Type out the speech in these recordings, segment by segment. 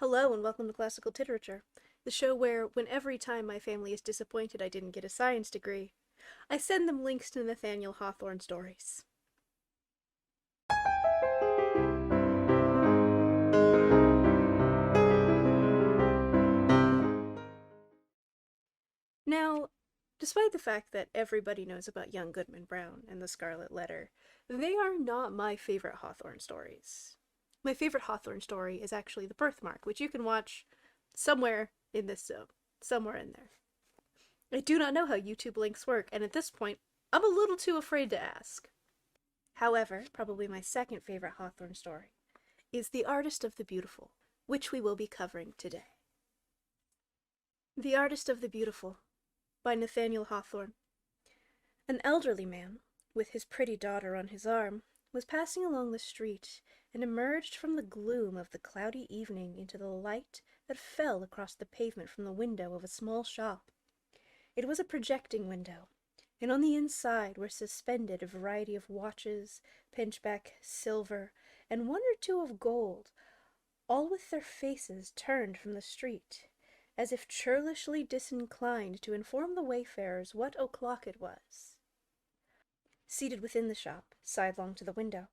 Hello and welcome to Classical Titerature, the show where, when every time my family is disappointed I didn't get a science degree, I send them links to Nathaniel Hawthorne stories. Now, despite the fact that everybody knows about young Goodman Brown and the Scarlet Letter, they are not my favorite Hawthorne stories. My favorite Hawthorne story is actually The Birthmark, which you can watch somewhere in this zone, somewhere in there. I do not know how YouTube links work, and at this point, I'm a little too afraid to ask. However, probably my second favorite Hawthorne story is The Artist of the Beautiful, which we will be covering today. The Artist of the Beautiful by Nathaniel Hawthorne. An elderly man, with his pretty daughter on his arm, was passing along the street and emerged from the gloom of the cloudy evening into the light that fell across the pavement from the window of a small shop. It was a projecting window, and on the inside were suspended a variety of watches, pinchbeck, silver, and one or two of gold, all with their faces turned from the street, as if churlishly disinclined to inform the wayfarers what o'clock it was. Seated within the shop, sidelong to the window,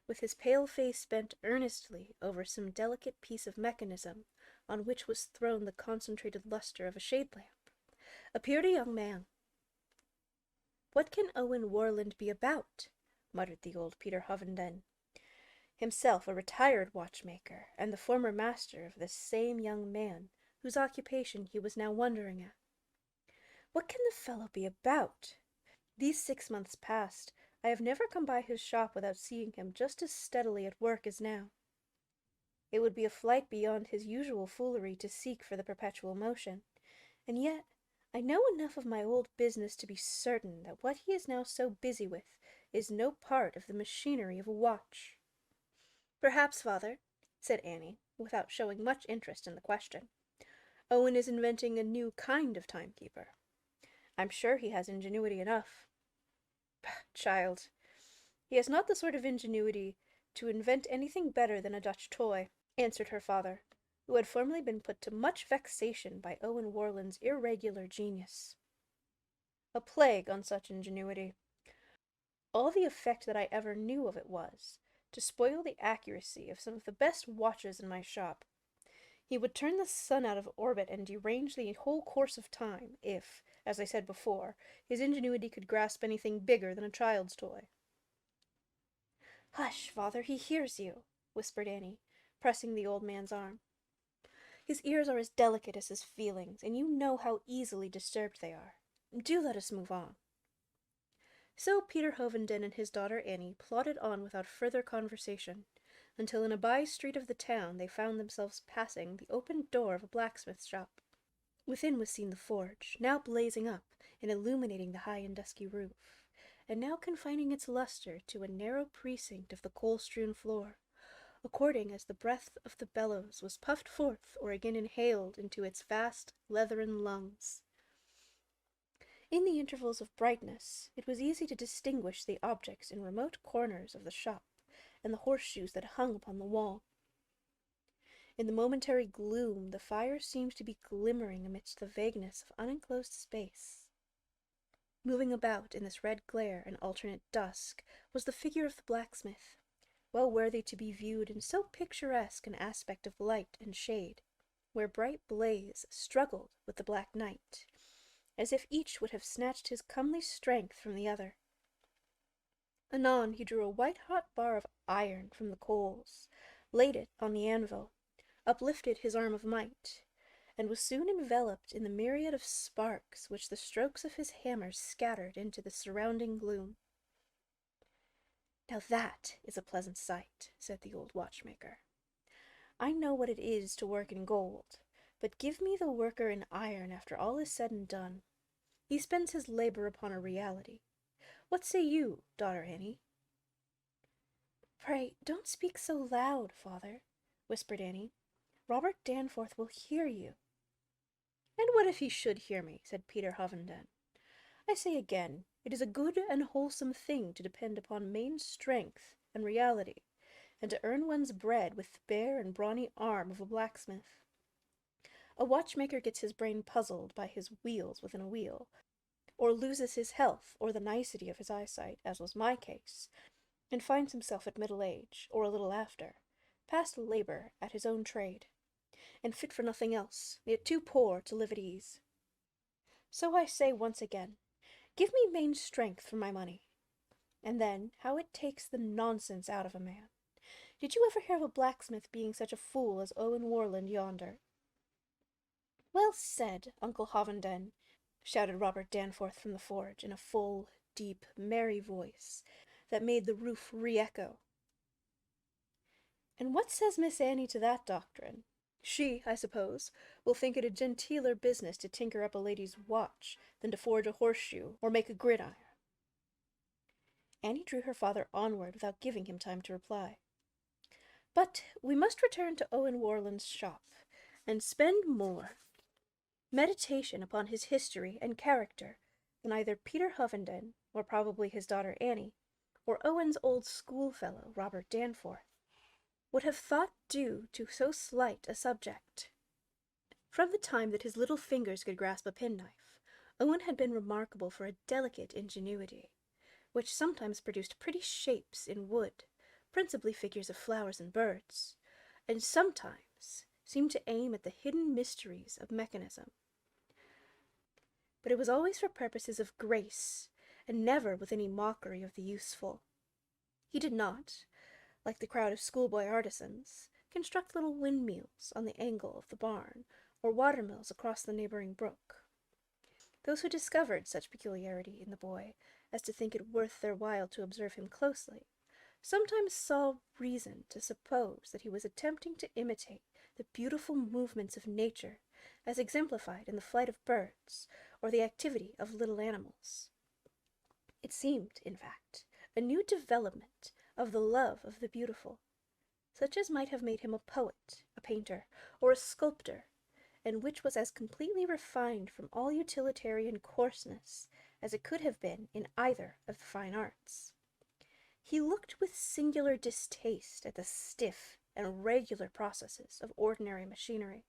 with his pale face bent earnestly over some delicate piece of mechanism on which was thrown the concentrated luster of a shade lamp, appeared a young man. "What can Owen Warland be about?" muttered the old Peter Hovenden, himself a retired watchmaker, and the former master of this same young man, whose occupation he was now wondering at. "What can the fellow be about? These 6 months past, I have never come by his shop without seeing him just as steadily at work as now. It would be a flight beyond his usual foolery to seek for the perpetual motion, and yet I know enough of my old business to be certain that what he is now so busy with is no part of the machinery of a watch." "Perhaps, father," said Annie, without showing much interest in the question, "Owen is inventing a new kind of timekeeper. I'm sure he has ingenuity enough." "Child, he has not the sort of ingenuity to invent anything better than a Dutch toy," answered her father, who had formerly been put to much vexation by Owen Warland's irregular genius. "A plague on such ingenuity. All the effect that I ever knew of it was to spoil the accuracy of some of the best watches in my shop. He would turn the sun out of orbit and derange the whole course of time, if, as I said before, his ingenuity could grasp anything bigger than a child's toy." "Hush, father, he hears you," whispered Annie, pressing the old man's arm. "His ears are as delicate as his feelings, and you know how easily disturbed they are. Do let us move on." So Peter Hovenden and his daughter Annie plodded on without further conversation, until in a by-street of the town they found themselves passing the open door of a blacksmith's shop. Within was seen the forge, now blazing up and illuminating the high and dusky roof, and now confining its luster to a narrow precinct of the coal-strewn floor, according as the breath of the bellows was puffed forth or again inhaled into its vast leathern lungs. In the intervals of brightness, it was easy to distinguish the objects in remote corners of the shop, and the horseshoes that hung upon the wall. In the momentary gloom, the fire seemed to be glimmering amidst the vagueness of unenclosed space. Moving about in this red glare and alternate dusk was the figure of the blacksmith, well worthy to be viewed in so picturesque an aspect of light and shade, where bright blaze struggled with the black night, as if each would have snatched his comely strength from the other. Anon he drew a white-hot bar of iron from the coals, laid it on the anvil, uplifted his arm of might, and was soon enveloped in the myriad of sparks which the strokes of his hammer scattered into the surrounding gloom. "Now that is a pleasant sight," said the old watchmaker. "I know what it is to work in gold, but give me the worker in iron after all is said and done. He spends his labor upon a reality. What say you, daughter Annie?" "Pray, don't speak so loud, father," whispered Annie. "Robert Danforth will hear you." "And what if he should hear me?" said Peter Hovenden. "I say again, it is a good and wholesome thing to depend upon main strength and reality, and to earn one's bread with the bare and brawny arm of a blacksmith. A watchmaker gets his brain puzzled by his wheels within a wheel, or loses his health or the nicety of his eyesight, as was my case, and finds himself at middle age, or a little after, past labour at his own trade, and fit for nothing else, yet too poor to live at ease. So I say once again, give me main strength for my money. And then, how it takes the nonsense out of a man. Did you ever hear of a blacksmith being such a fool as Owen Warland yonder? Well said, Uncle Hovenden, shouted Robert Danforth from the forge, in a full, deep, merry voice, that made the roof re-echo. And what says Miss Annie to that doctrine? She, I suppose, will think it a genteeler business to tinker up a lady's watch than to forge a horseshoe or make a gridiron. Annie drew her father onward without giving him time to reply. But we must return to Owen Warland's shop, and spend more meditation upon his history and character than either Peter Hovenden, or probably his daughter Annie, or Owen's old schoolfellow Robert Danforth, would have thought due to so slight a subject. From the time that his little fingers could grasp a penknife, Owen had been remarkable for a delicate ingenuity, which sometimes produced pretty shapes in wood, principally figures of flowers and birds, and sometimes seemed to aim at the hidden mysteries of mechanism. But it was always for purposes of grace, and never with any mockery of the useful. He did not, like the crowd of schoolboy artisans, construct little windmills on the angle of the barn, or watermills across the neighboring brook. Those who discovered such peculiarity in the boy as to think it worth their while to observe him closely, sometimes saw reason to suppose that he was attempting to imitate the beautiful movements of nature as exemplified in the flight of birds or the activity of little animals. It seemed, in fact, a new development of the love of the beautiful, such as might have made him a poet, a painter, or a sculptor, and which was as completely refined from all utilitarian coarseness as it could have been in either of the fine arts. He looked with singular distaste at the stiff and regular processes of ordinary machinery,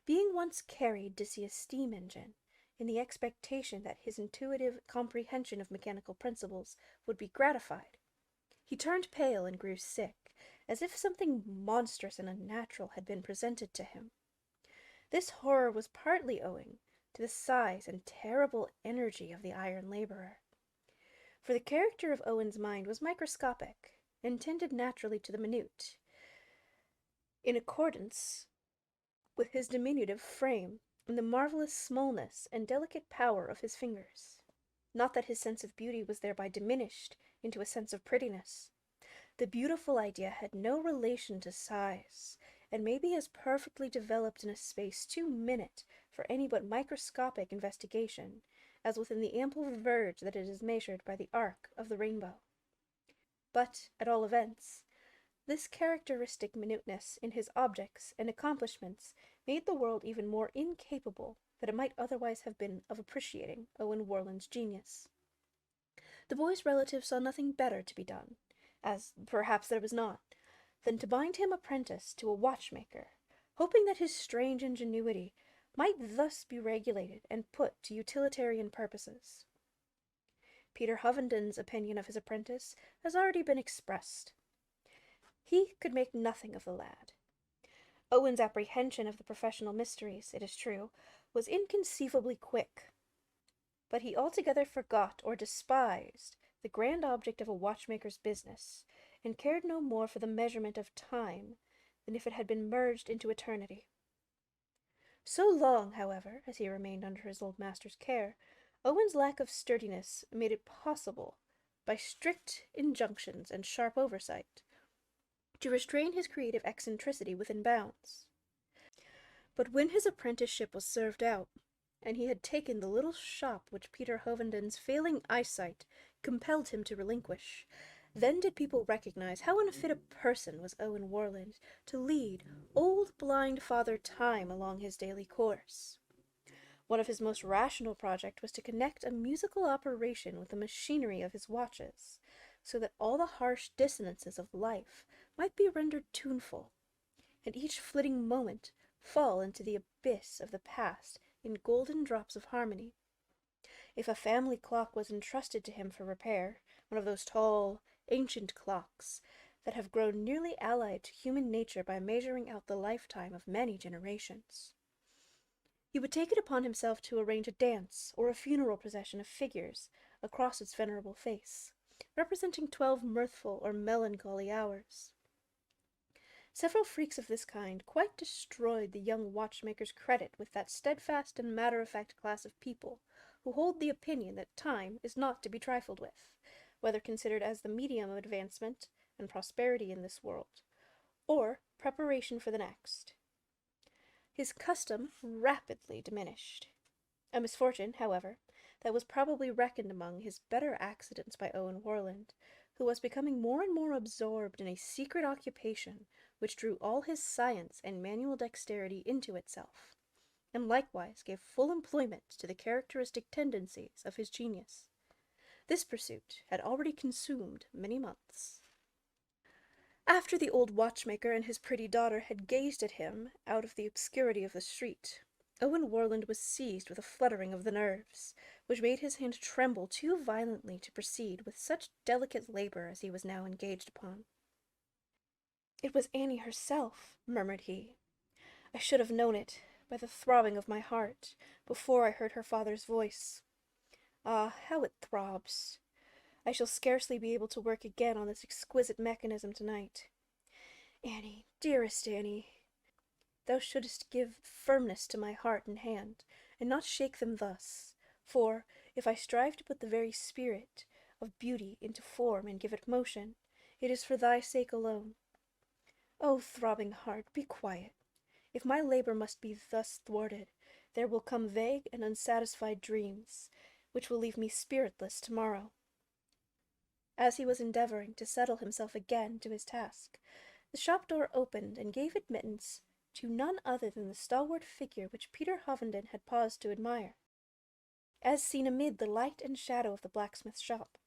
being once carried to see a steam engine, in the expectation that his intuitive comprehension of mechanical principles would be gratified. He turned pale and grew sick, as if something monstrous and unnatural had been presented to him. This horror was partly owing to the size and terrible energy of the iron laborer, for the character of Owen's mind was microscopic, and tended naturally to the minute, in accordance with his diminutive frame and the marvelous smallness and delicate power of his fingers. Not that his sense of beauty was thereby diminished into a sense of prettiness. The beautiful idea had no relation to size, and may be as perfectly developed in a space too minute for any but microscopic investigation, as within the ample verge that it is measured by the arc of the rainbow. But, at all events, this characteristic minuteness in his objects and accomplishments made the world even more incapable than it might otherwise have been of appreciating Owen Warland's genius. The boy's relatives saw nothing better to be done, as perhaps there was not, than to bind him apprentice to a watchmaker, hoping that his strange ingenuity might thus be regulated and put to utilitarian purposes. Peter Hovenden's opinion of his apprentice has already been expressed. He could make nothing of the lad. Owen's apprehension of the professional mysteries, it is true, was inconceivably quick, but he altogether forgot or despised the grand object of a watchmaker's business, and cared no more for the measurement of time than if it had been merged into eternity. So long, however, as he remained under his old master's care, Owen's lack of sturdiness made it possible, by strict injunctions and sharp oversight, to restrain his creative eccentricity within bounds. But when his apprenticeship was served out, and he had taken the little shop which Peter Hovenden's failing eyesight compelled him to relinquish, then did people recognize how unfit a person was Owen Warland to lead old blind Father Time along his daily course. One of his most rational projects was to connect a musical operation with the machinery of his watches, so that all the harsh dissonances of life might be rendered tuneful, and each flitting moment fall into the abyss of the past in golden drops of harmony. If a family clock was entrusted to him for repair, one of those tall, ancient clocks that have grown nearly allied to human nature by measuring out the lifetime of many generations, he would take it upon himself to arrange a dance or a funeral procession of figures across its venerable face, representing 12 mirthful or melancholy hours. Several freaks of this kind quite destroyed the young watchmaker's credit with that steadfast and matter-of-fact class of people who hold the opinion that time is not to be trifled with, whether considered as the medium of advancement and prosperity in this world, or preparation for the next. His custom rapidly diminished. A misfortune, however, that was probably reckoned among his better accidents by Owen Warland, who was becoming more and more absorbed in a secret occupation which drew all his science and manual dexterity into itself, and likewise gave full employment to the characteristic tendencies of his genius. This pursuit had already consumed many months. After the old watchmaker and his pretty daughter had gazed at him out of the obscurity of the street, Owen Warland was seized with a fluttering of the nerves, which made his hand tremble too violently to proceed with such delicate labor as he was now engaged upon. "It was Annie herself," murmured he. "I should have known it, by the throbbing of my heart, before I heard her father's voice. Ah, how it throbs! I shall scarcely be able to work again on this exquisite mechanism tonight. Annie, dearest Annie, thou shouldst give firmness to my heart and hand, and not shake them thus, for, if I strive to put the very spirit of beauty into form and give it motion, it is for thy sake alone. O throbbing heart, be quiet. If my labor must be thus thwarted, there will come vague and unsatisfied dreams, which will leave me spiritless tomorrow." As he was endeavoring to settle himself again to his task, the shop door opened and gave admittance to none other than the stalwart figure which Peter Hovenden had paused to admire, as seen amid the light and shadow of the blacksmith's shop.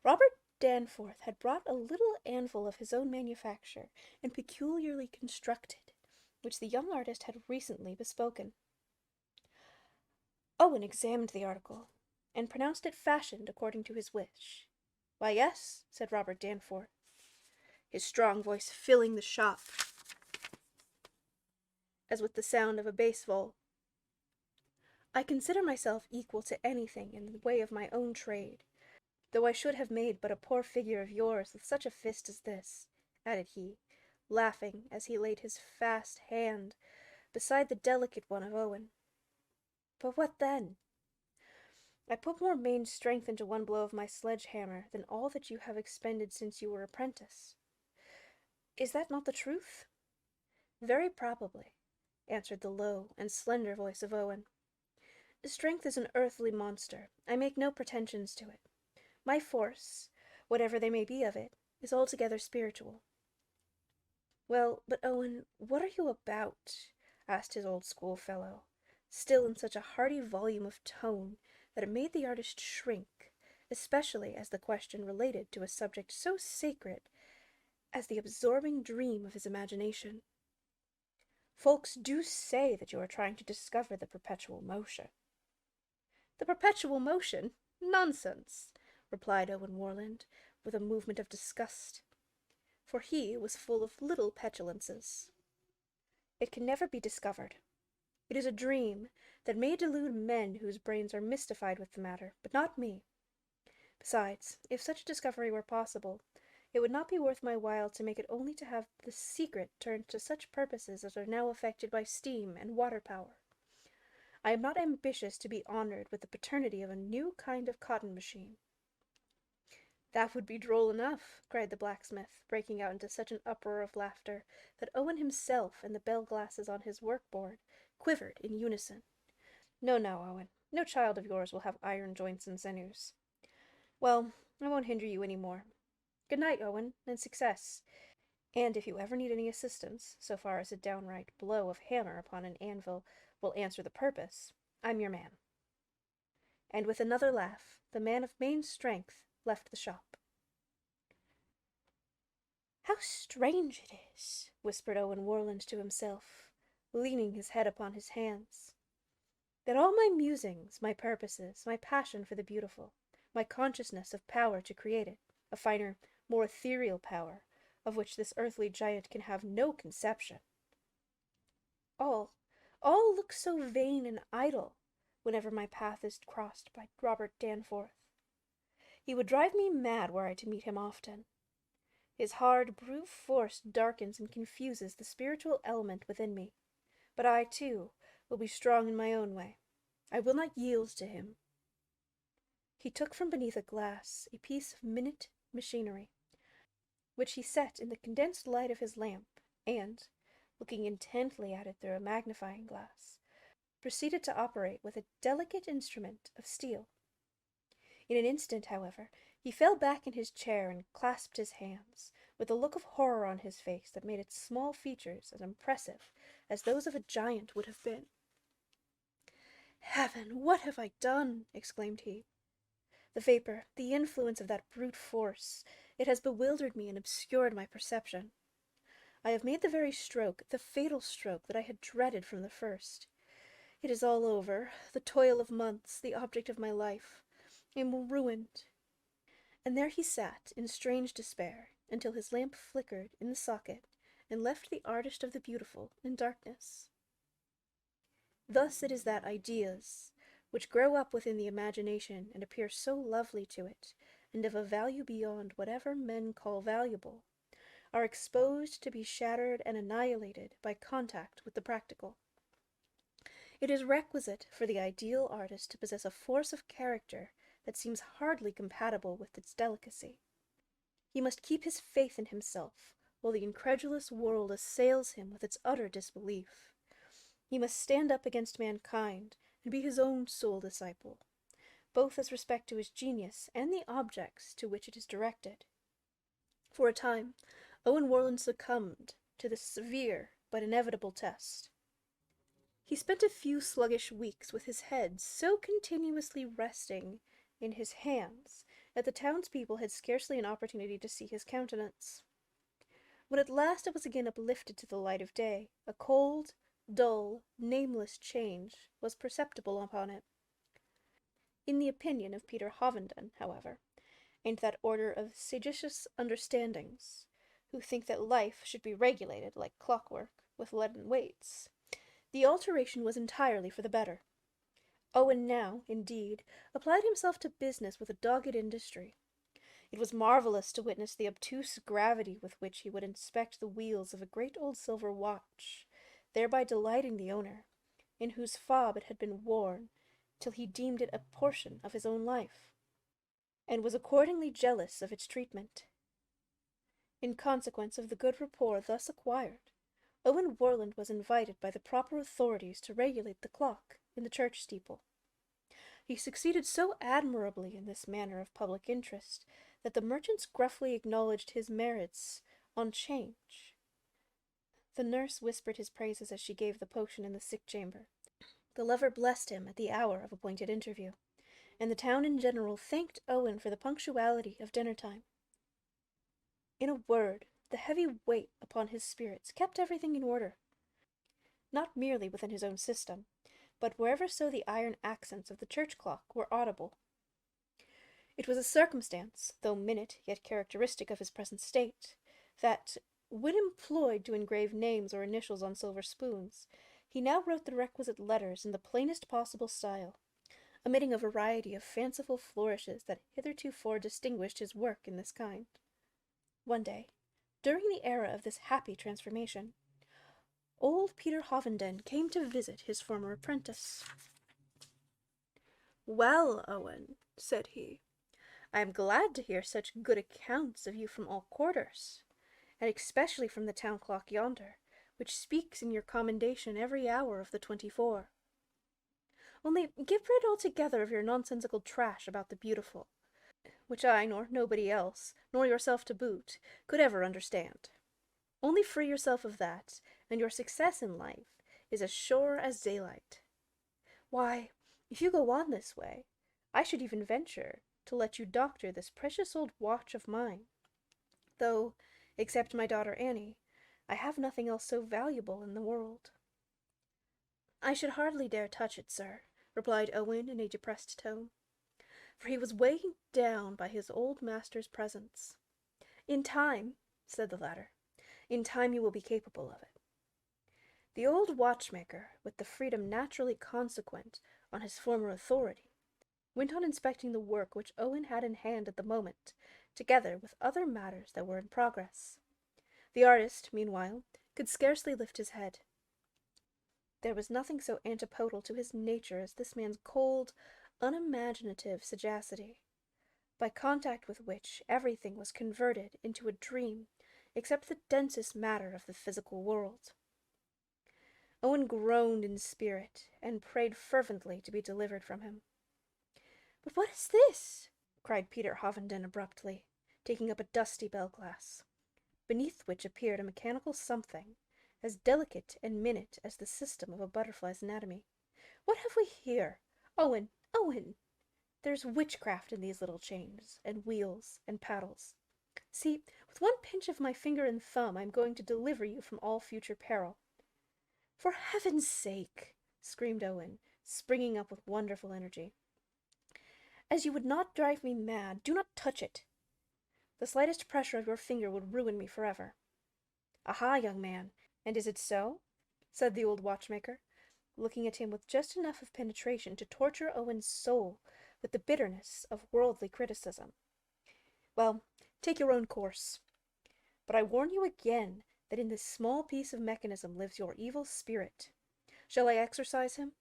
Robert Danforth had brought a little anvil of his own manufacture and peculiarly constructed, which the young artist had recently bespoken. Owen examined the article, and pronounced it fashioned according to his wish. "Why, yes," said Robert Danforth, his strong voice filling the shop as with the sound of a bass viol. "I consider myself equal to anything in the way of my own trade, though I should have made but a poor figure of yours with such a fist as this," added he, laughing as he laid his fast hand beside the delicate one of Owen. "But what then? I put more main strength into one blow of my sledge-hammer than all that you have expended since you were apprentice. Is that not the truth?" "Very probably," answered the low and slender voice of Owen. "Strength is an earthly monster. I make no pretensions to it. My force, whatever they may be of it, is altogether spiritual." "Well, but Owen, what are you about?" asked his old schoolfellow, still in such a hearty volume of tone that it made the artist shrink, especially as the question related to a subject so sacred as the absorbing dream of his imagination. "Folks do say that you are trying to discover the perpetual motion." "The perpetual motion? Nonsense!" replied Owen Warland, with a movement of disgust, for he was full of little petulances. "It can never be discovered. It is a dream that may delude men whose brains are mystified with the matter, but not me. Besides, if such a discovery were possible, it would not be worth my while to make it only to have the secret turned to such purposes as are now effected by steam and water power. I am not ambitious to be honored with the paternity of a new kind of cotton machine." "That would be droll enough," cried the blacksmith, breaking out into such an uproar of laughter that Owen himself and the bell-glasses on his work-board quivered in unison. "No, no, Owen, no child of yours will have iron joints and sinews. Well, I won't hinder you any more. Good night, Owen, and success. And if you ever need any assistance, so far as a downright blow of hammer upon an anvil will answer the purpose, I'm your man." And with another laugh, the man of main strength left the shop. "How strange it is," whispered Owen Warland to himself, leaning his head upon his hands, "that all my musings, my purposes, my passion for the beautiful, my consciousness of power to create it, a finer, more ethereal power, of which this earthly giant can have no conception, all, all look so vain and idle whenever my path is crossed by Robert Danforth. He would drive me mad were I to meet him often. His hard brute force darkens and confuses the spiritual element within me. But I, too, will be strong in my own way. I will not yield to him." He took from beneath a glass a piece of minute machinery, which he set in the condensed light of his lamp, and, looking intently at it through a magnifying glass, proceeded to operate with a delicate instrument of steel. In an instant, however, he fell back in his chair and clasped his hands, with a look of horror on his face that made its small features as impressive as those of a giant would have been. "Heaven, what have I done?" exclaimed he. "The vapor, the influence of that brute force, it has bewildered me and obscured my perception. I have made the very stroke, the fatal stroke that I had dreaded from the first. It is all over, the toil of months, the object of my life. I am ruined." And there he sat, in strange despair, until his lamp flickered in the socket and left the artist of the beautiful in darkness. Thus it is that ideas, which grow up within the imagination and appear so lovely to it, and of a value beyond whatever men call valuable, are exposed to be shattered and annihilated by contact with the practical. It is requisite for the ideal artist to possess a force of character that seems hardly compatible with its delicacy. He must keep his faith in himself, while the incredulous world assails him with its utter disbelief. He must stand up against mankind, and be his own sole disciple, both as respect to his genius and the objects to which it is directed. For a time, Owen Warland succumbed to this severe but inevitable test. He spent a few sluggish weeks with his head so continuously resting in his hands that the townspeople had scarcely an opportunity to see his countenance. When at last it was again uplifted to the light of day, a cold, dull, nameless change was perceptible upon it. In the opinion of Peter Hovenden, however, and that order of sagacious understandings, who think that life should be regulated, like clockwork, with leaden weights, the alteration was entirely for the better. Owen now, indeed, applied himself to business with a dogged industry. It was marvellous to witness the obtuse gravity with which he would inspect the wheels of a great old silver watch, thereby delighting the owner, in whose fob it had been worn, till he deemed it a portion of his own life, and was accordingly jealous of its treatment. In consequence of the good rapport thus acquired, Owen Warland was invited by the proper authorities to regulate the clock in the church steeple. He succeeded so admirably in this manner of public interest that the merchants gruffly acknowledged his merits on 'change. The nurse whispered his praises as she gave the potion in the sick chamber. The lover blessed him at the hour of appointed interview, and the town in general thanked Owen for the punctuality of dinner-time. In a word, the heavy weight upon his spirits kept everything in order, not merely within his own system, but wherever so the iron accents of the church clock were audible. It was a circumstance, though minute yet characteristic of his present state, that, when employed to engrave names or initials on silver spoons, he now wrote the requisite letters in the plainest possible style, omitting a variety of fanciful flourishes that hitherto distinguished his work in this kind. One day, during the era of this happy transformation, old Peter Hovenden came to visit his former apprentice. "Well, Owen," said he, "I am glad to hear such good accounts of you from all quarters, and especially from the town clock yonder, which speaks in your commendation every hour of the 24. Only get rid altogether of your nonsensical trash about the beautiful, which I, nor nobody else, nor yourself to boot, could ever understand. Only free yourself of that, and your success in life is as sure as daylight. Why, if you go on this way, I should even venture to let you doctor this precious old watch of mine, though Except my daughter Annie, I have nothing else so valuable in the world." "I should hardly dare touch it, sir," replied Owen in a depressed tone, for he was weighed down by his old master's presence. "In time," said the latter, "in time you will be capable of it." The old watchmaker, with the freedom naturally consequent on his former authority, went on inspecting the work which Owen had in hand at the moment, together with other matters that were in progress. The artist, meanwhile, could scarcely lift his head. There was nothing so antipodal to his nature as this man's cold, unimaginative sagacity, by contact with which everything was converted into a dream except the densest matter of the physical world. Owen groaned in spirit, and prayed fervently to be delivered from him. "But what is this?" cried Peter Hovenden abruptly, taking up a dusty bell-glass, beneath which appeared a mechanical something, as delicate and minute as the system of a butterfly's anatomy. "What have we here? Owen, Owen! There's witchcraft in these little chains, and wheels, and paddles. See, with one pinch of my finger and thumb I am going to deliver you from all future peril." "For heaven's sake!" screamed Owen, springing up with wonderful energy. "As you would not drive me mad, do not touch it. The slightest pressure of your finger would ruin me forever." "Aha, young man, and is it so?" said the old watchmaker, looking at him with just enough of penetration to torture Owen's soul with the bitterness of worldly criticism. "Well, take your own course. But I warn you again that in this small piece of mechanism lives your evil spirit. Shall I exorcise him?"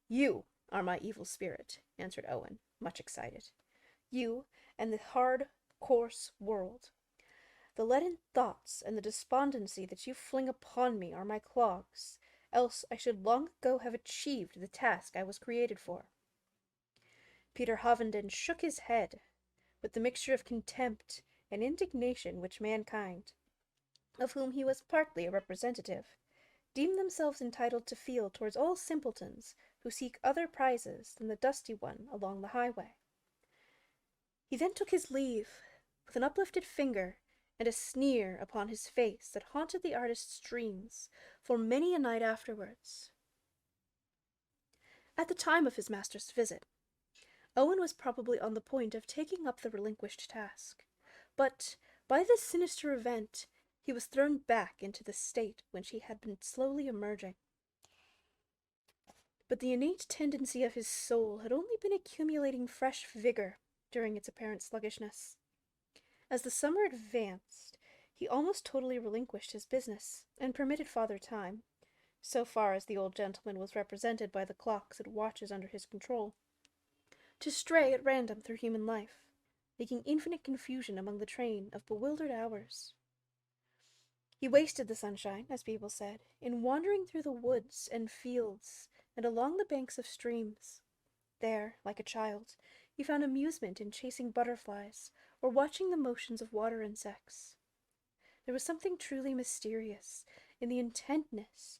"You are my evil spirit," answered Owen, much excited. "You and the hard, coarse world. The leaden thoughts and the despondency that you fling upon me are my clogs, else I should long ago have achieved the task I was created for." Peter Hovenden shook his head, with the mixture of contempt and indignation which mankind, of whom he was partly a representative, deem themselves entitled to feel towards all simpletons who seek other prizes than the dusty one along the highway. He then took his leave, with an uplifted finger and a sneer upon his face that haunted the artist's dreams for many a night afterwards. At the time of his master's visit, Owen was probably on the point of taking up the relinquished task, but by this sinister event he was thrown back into the state whence he had been slowly emerging. But the innate tendency of his soul had only been accumulating fresh vigor during its apparent sluggishness. As the summer advanced, he almost totally relinquished his business, and permitted Father Time, so far as the old gentleman was represented by the clocks and watches under his control, to stray at random through human life, making infinite confusion among the train of bewildered hours. He wasted the sunshine, as people said, in wandering through the woods and fields and along the banks of streams. There, like a child, he found amusement in chasing butterflies or watching the motions of water insects. There was something truly mysterious in the intentness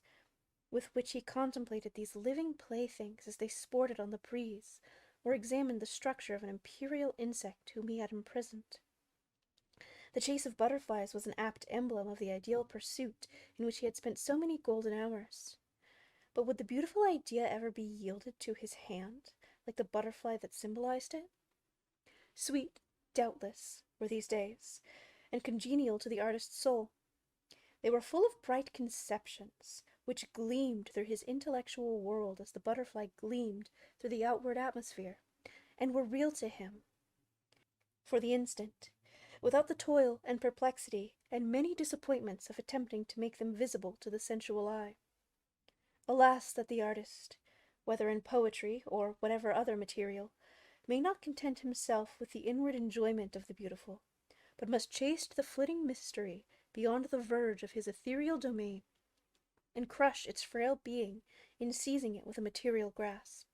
with which he contemplated these living playthings as they sported on the breeze, or examined the structure of an imperial insect whom he had imprisoned. The chase of butterflies was an apt emblem of the ideal pursuit in which he had spent so many golden hours. But would the beautiful idea ever be yielded to his hand, like the butterfly that symbolized it? Sweet, doubtless, were these days, and congenial to the artist's soul. They were full of bright conceptions, which gleamed through his intellectual world as the butterfly gleamed through the outward atmosphere, and were real to him for the instant, without the toil and perplexity and many disappointments of attempting to make them visible to the sensual eye. Alas, that the artist, whether in poetry or whatever other material, may not content himself with the inward enjoyment of the beautiful, but must chase the flitting mystery beyond the verge of his ethereal domain, and crush its frail being in seizing it with a material grasp.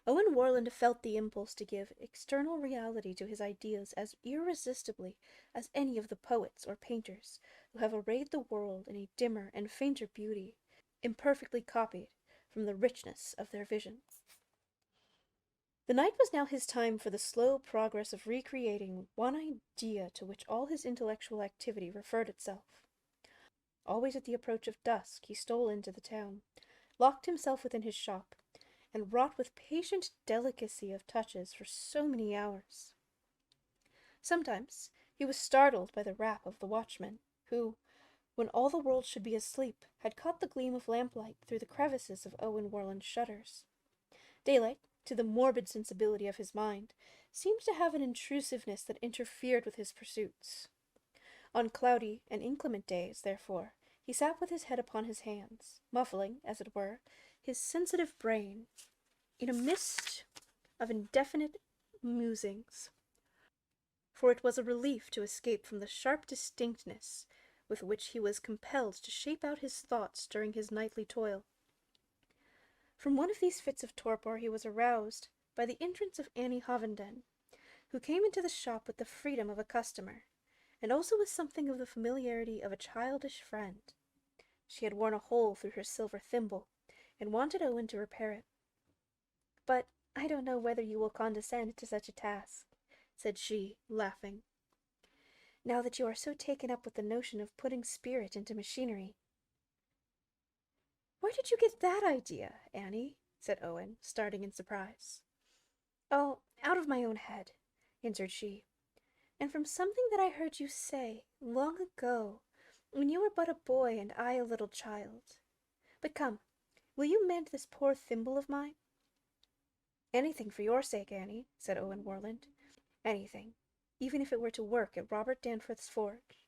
Owen Warland felt the impulse to give external reality to his ideas as irresistibly as any of the poets or painters who have arrayed the world in a dimmer and fainter beauty, imperfectly copied from the richness of their visions. The night was now his time for the slow progress of recreating one idea to which all his intellectual activity referred itself. Always at the approach of dusk he stole into the town, locked himself within his shop, and wrought with patient delicacy of touches for so many hours. Sometimes he was startled by the rap of the watchman, who, when all the world should be asleep, had caught the gleam of lamplight through the crevices of Owen Warland's shutters. Daylight, to the morbid sensibility of his mind, seemed to have an intrusiveness that interfered with his pursuits. On cloudy and inclement days, therefore, he sat with his head upon his hands, muffling, as it were, his sensitive brain in a mist of indefinite musings, for it was a relief to escape from the sharp distinctness with which he was compelled to shape out his thoughts during his nightly toil. From one of these fits of torpor he was aroused by the entrance of Annie Hovenden, who came into the shop with the freedom of a customer, and also with something of the familiarity of a childish friend. She had worn a hole through her silver thimble, and wanted Owen to repair it. "But I don't know whether you will condescend to such a task," said she, laughing, "now that you are so taken up with the notion of putting spirit into machinery." "Where did you get that idea, Annie?" said Owen, starting in surprise. "Oh, out of my own head," answered she, "and from something that I heard you say long ago, when you were but a boy and I a little child. But come, will you mend this poor thimble of mine?" "Anything for your sake, Annie," said Owen Warland. "Anything, even if it were to work at Robert Danforth's forge."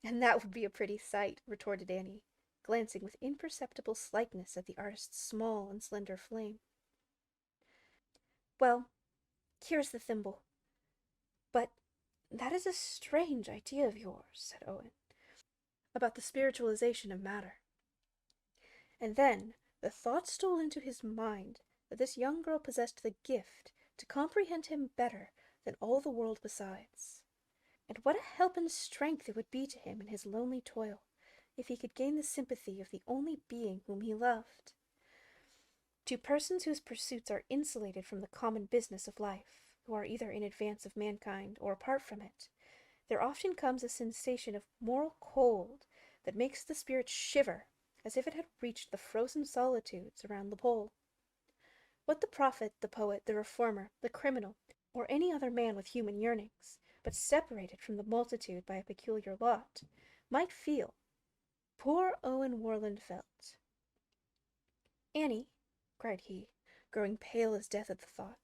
"And that would be a pretty sight," retorted Annie, glancing with imperceptible slightness at the artist's small and slender frame. "Well, here is the thimble. But that is a strange idea of yours," said Owen, "about the spiritualization of matter." And then the thought stole into his mind that this young girl possessed the gift to comprehend him better than all the world besides. And what a help and strength it would be to him in his lonely toil, if he could gain the sympathy of the only being whom he loved. To persons whose pursuits are insulated from the common business of life, who are either in advance of mankind or apart from it, there often comes a sensation of moral cold that makes the spirit shiver as if it had reached the frozen solitudes around the pole. What the prophet, the poet, the reformer, the criminal, or any other man with human yearnings, but separated from the multitude by a peculiar lot, might feel, poor Owen Warland felt. "Annie," cried he, growing pale as death at the thought,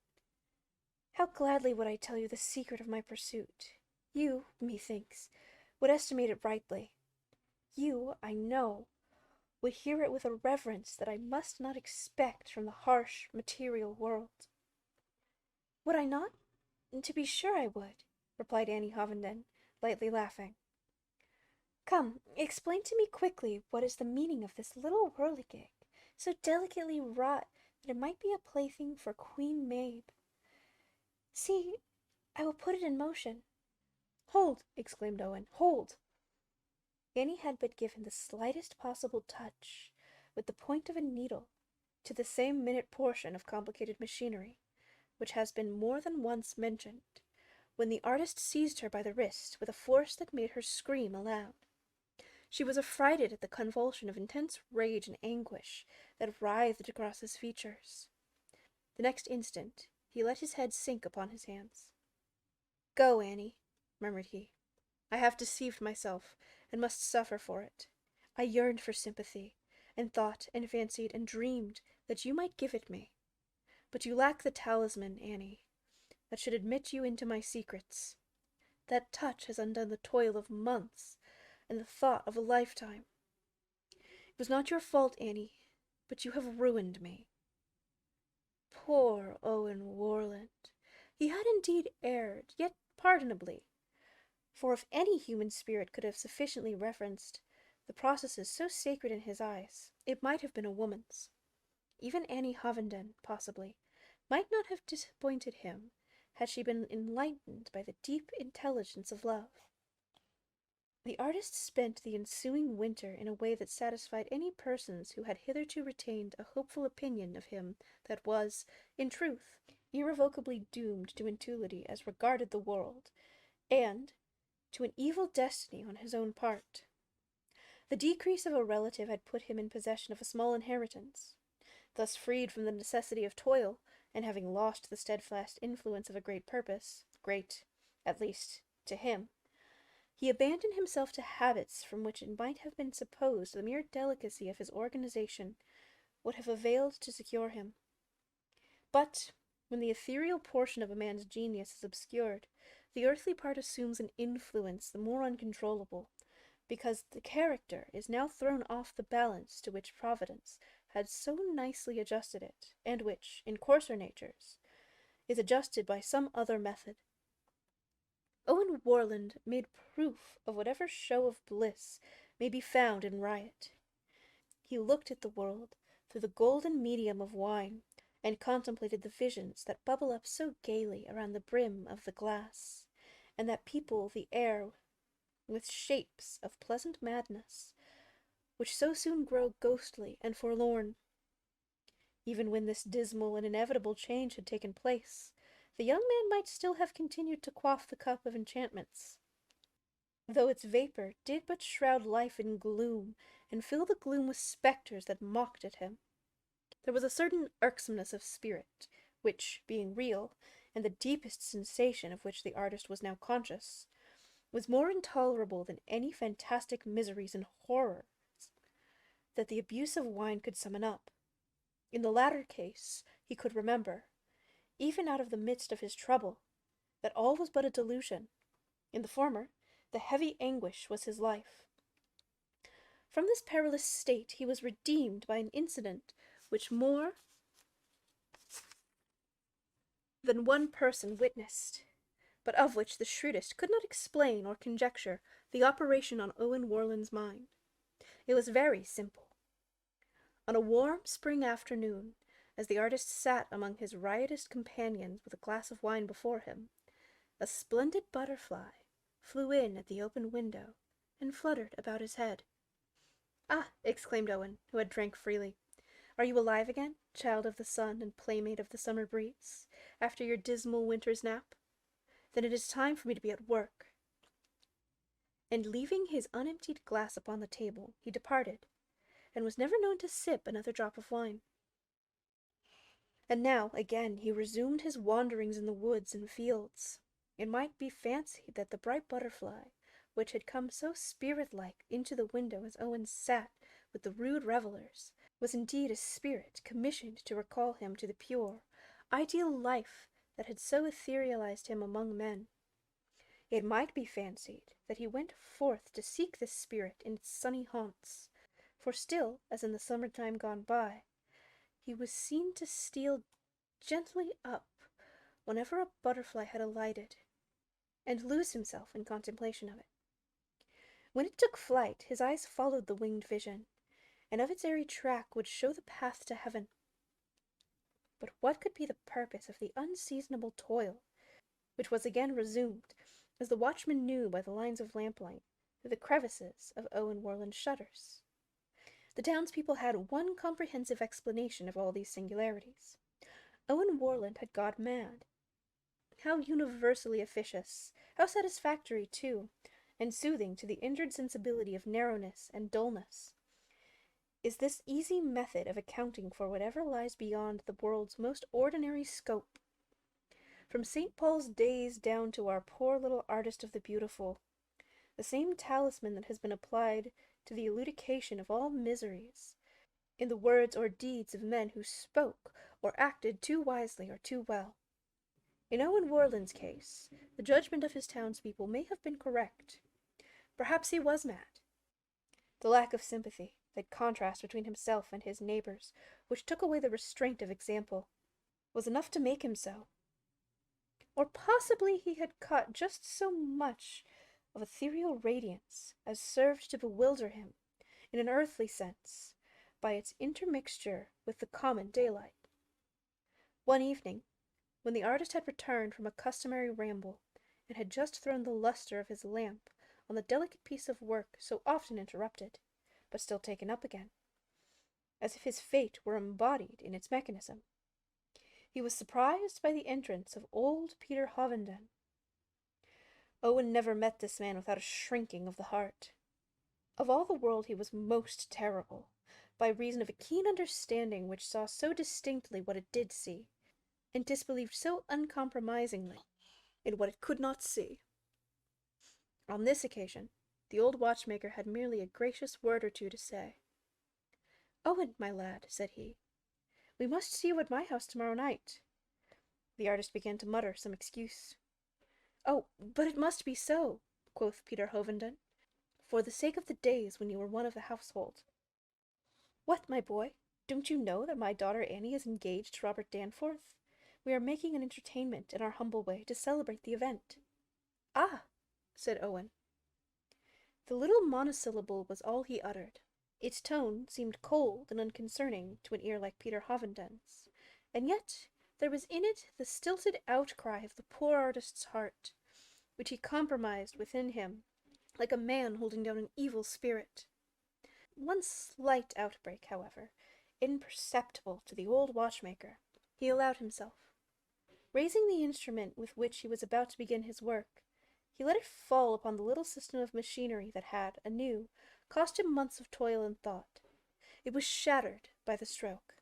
"how gladly would I tell you the secret of my pursuit. You, methinks, would estimate it rightly. You, I know, would hear it with a reverence that I must not expect from the harsh, material world." "Would I not? To be sure I would," replied Annie Hovenden, lightly laughing. "Come, explain to me quickly what is the meaning of this little whirligig, so delicately wrought that it might be a plaything for Queen Mabe. See, I will put it in motion." "Hold!" exclaimed Owen, "hold!" Annie had but given the slightest possible touch, with the point of a needle, to the same minute portion of complicated machinery, which has been more than once mentioned, when the artist seized her by the wrist with a force that made her scream aloud. She was affrighted at the convulsion of intense rage and anguish that writhed across his features. The next instant he let his head sink upon his hands. "Go, Annie," murmured he. "I have deceived myself, and must suffer for it. I yearned for sympathy, and thought and fancied and dreamed that you might give it me. But you lack the talisman, Annie, that should admit you into my secrets. That touch has undone the toil of months, and the thought of a lifetime. It was not your fault, Annie, but you have ruined me." Poor Owen Warland! He had indeed erred, yet pardonably, for if any human spirit could have sufficiently reverenced the processes so sacred in his eyes, it might have been a woman's. Even Annie Hovenden, possibly, might not have disappointed him had she been enlightened by the deep intelligence of love. The artist spent the ensuing winter in a way that satisfied any persons who had hitherto retained a hopeful opinion of him that was, in truth, irrevocably doomed to inutility as regarded the world, and to an evil destiny on his own part. The decrease of a relative had put him in possession of a small inheritance. Thus freed from the necessity of toil, and having lost the steadfast influence of a great purpose, great, at least, to him, he abandoned himself to habits from which it might have been supposed the mere delicacy of his organization would have availed to secure him. But, when the ethereal portion of a man's genius is obscured, the earthly part assumes an influence the more uncontrollable, because the character is now thrown off the balance to which Providence had so nicely adjusted it, and which, in coarser natures, is adjusted by some other method. Owen Warland made proof of whatever show of bliss may be found in riot. He looked at the world through the golden medium of wine, and contemplated the visions that bubble up so gaily around the brim of the glass, and that people the air with shapes of pleasant madness, which so soon grow ghostly and forlorn. Even when this dismal and inevitable change had taken place, the young man might still have continued to quaff the cup of enchantments, though its vapour did but shroud life in gloom, and fill the gloom with spectres that mocked at him. There was a certain irksomeness of spirit, which, being real, and the deepest sensation of which the artist was now conscious, was more intolerable than any fantastic miseries and horrors that the abuse of wine could summon up. In the latter case, he could remember, even out of the midst of his trouble, that all was but a delusion. In the former, the heavy anguish was his life. From this perilous state he was redeemed by an incident which more than one person witnessed, but of which the shrewdest could not explain or conjecture the operation on Owen Warland's mind. It was very simple. On a warm spring afternoon, as the artist sat among his riotous companions with a glass of wine before him, a splendid butterfly flew in at the open window and fluttered about his head. "Ah!" exclaimed Owen, who had drank freely. "Are you alive again, child of the sun and playmate of the summer breeze, after your dismal winter's nap? Then it is time for me to be at work." And leaving his unemptied glass upon the table, he departed, and was never known to sip another drop of wine. And now, again, he resumed his wanderings in the woods and fields. It might be fancied that the bright butterfly, which had come so spirit-like into the window as Owen sat with the rude revellers, was indeed a spirit commissioned to recall him to the pure, ideal life that had so etherealized him among men. It might be fancied that he went forth to seek this spirit in its sunny haunts, for still, as in the summer-time gone by, he was seen to steal gently up whenever a butterfly had alighted, and lose himself in contemplation of it. When it took flight, his eyes followed the winged vision, and of its airy track would show the path to heaven. But what could be the purpose of the unseasonable toil, which was again resumed, as the watchman knew by the lines of lamplight through the crevices of Owen Warland's shutters? The townspeople had one comprehensive explanation of all these singularities. Owen Warland had gone mad. How universally officious, how satisfactory, too, and soothing to the injured sensibility of narrowness and dullness, is this easy method of accounting for whatever lies beyond the world's most ordinary scope. From St. Paul's days down to our poor little artist of the beautiful, the same talisman that has been applied to the elucidation of all miseries, in the words or deeds of men who spoke or acted too wisely or too well. In Owen Warland's case, the judgment of his townspeople may have been correct. Perhaps he was mad. The lack of sympathy, that contrast between himself and his neighbours, which took away the restraint of example, was enough to make him so. Or possibly he had caught just so much of ethereal radiance as served to bewilder him, in an earthly sense, by its intermixture with the common daylight. One evening, when the artist had returned from a customary ramble, and had just thrown the lustre of his lamp on the delicate piece of work so often interrupted, but still taken up again, as if his fate were embodied in its mechanism, he was surprised by the entrance of old Peter Hovenden. Owen never met this man without a shrinking of the heart. Of all the world he was most terrible, by reason of a keen understanding which saw so distinctly what it did see, and disbelieved so uncompromisingly in what it could not see. On this occasion, the old watchmaker had merely a gracious word or two to say. "Owen, my lad," said he, "we must see you at my house tomorrow night." The artist began to mutter some excuse. "Oh, but it must be so," quoth Peter Hovenden, "for the sake of the days when you were one of the household." "What, my boy, don't you know that my daughter Annie is engaged to Robert Danforth? We are making an entertainment in our humble way to celebrate the event." "Ah!" said Owen. The little monosyllable was all he uttered. Its tone seemed cold and unconcerning to an ear like Peter Hovenden's, and yet there was in it the stilted outcry of the poor artist's heart, which he compromised within him like a man holding down an evil spirit. One slight outbreak, however, imperceptible to the old watchmaker, he allowed himself. Raising the instrument with which he was about to begin his work, he let it fall upon the little system of machinery that had, anew, cost him months of toil and thought. It was shattered by the stroke.